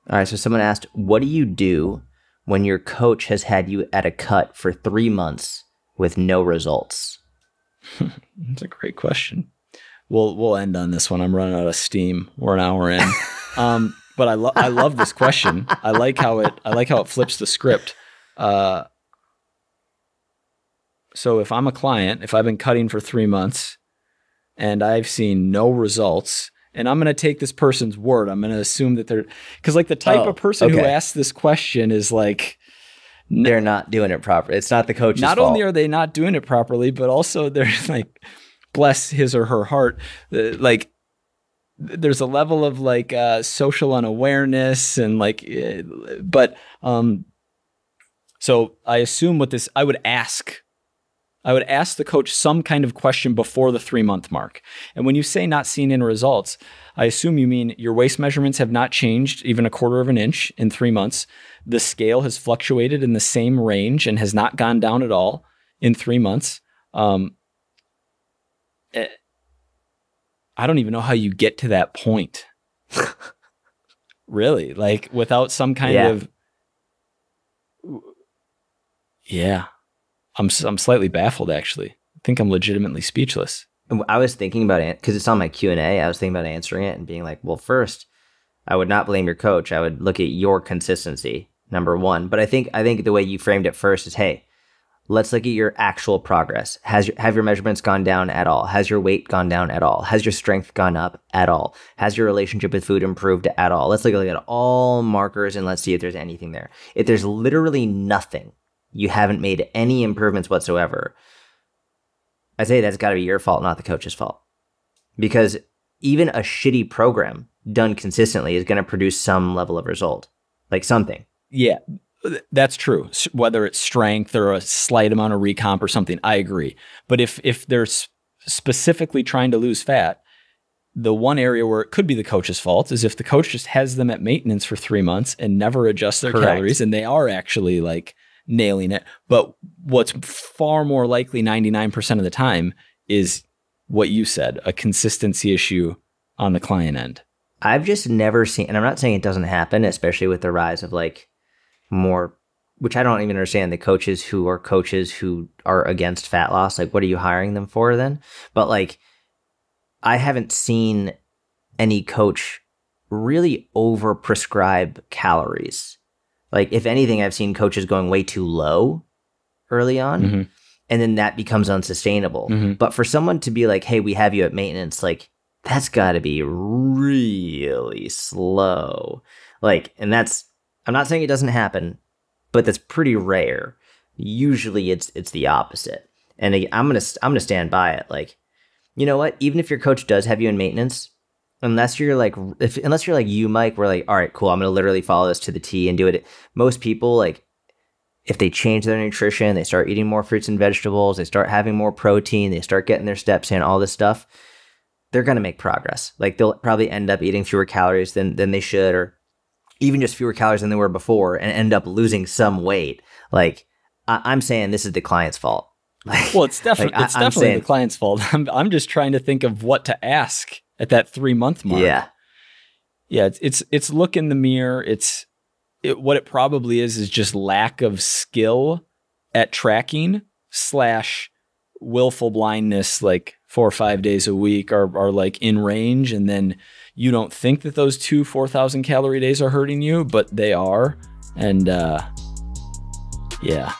All right, so someone asked, what do you do when your coach has had you at a cut for 3 months with no results? That's a great question. We'll end on this one. I'm running out of steam. We're an hour in. But I love this question. I like how it flips the script. So if I'm a client, if I've been cutting for 3 months and I've seen no results, and I'm going to take this person's word, I'm going to assume that because like the type of person who asks this question is like, they're not doing it properly. It's not the coach's fault. Not only are they not doing it properly, but also they're like, bless his or her heart, like there's a level of like social unawareness and like, so I assume I would ask the coach some kind of question before the 3 month mark. And when you say not seeing any results, I assume you mean your waist measurements have not changed even 1/4 of an inch in 3 months. The scale has fluctuated in the same range and has not gone down at all in 3 months. I don't even know how you get to that point. Really, like without some kind of, I'm slightly baffled, actually. I think I'm legitimately speechless. I was thinking about it because it's on my Q&A. I was thinking about answering it and being like, well, first, I would not blame your coach. I would look at your consistency, number one. But I think the way you framed it first is, hey, let's look at your actual progress. Have your measurements gone down at all? Has your weight gone down at all? Has your strength gone up at all? Has your relationship with food improved at all? Let's look at all markers and let's see if there's anything there. If there's literally nothing, you haven't made any improvements whatsoever, I say that's got to be your fault, not the coach's fault. Because even a shitty program done consistently is going to produce some level of result, like something. Yeah, that's true. Whether it's strength or a slight amount of recomp or something, I agree. But if they're specifically trying to lose fat, the one area where it could be the coach's fault is if the coach just has them at maintenance for 3 months and never adjusts their calories, and they are actually like nailing it. But what's far more likely 99% of the time is what you said, a consistency issue on the client end. I've just never seen, and I'm not saying it doesn't happen, especially with the rise of like more, which I don't even understand, the coaches who are against fat loss. Like, what are you hiring them for then? But like, I haven't seen any coach really over prescribe calories. Like, if anything, I've seen coaches going way too low early on, and then that becomes unsustainable. But for someone to be like, hey, we have you at maintenance, like, that's got to be really slow. Like, and that's, I'm not saying it doesn't happen, but that's pretty rare. Usually it's the opposite. And I'm going to stand by it. Like, you know what? Even if your coach does have you in maintenance, unless you're like you, Mike, we're like, all right, cool, I'm going to literally follow this to the T and do it. Most people, like, if they change their nutrition, they start eating more fruits and vegetables, they start having more protein, they start getting their steps in, all this stuff, they're going to make progress. Like, they'll probably end up eating fewer calories than they should, or even just fewer calories than they were before, and end up losing some weight. Like, I'm saying this is the client's fault. Like, well, it's definitely the client's fault. I'm just trying to think of what to ask at that 3 month mark. Yeah. It's look in the mirror. What it probably is just lack of skill at tracking / willful blindness. Like 4 or 5 days a week are like in range, and then you don't think that those 2 4,000 calorie days are hurting you, but they are. And yeah.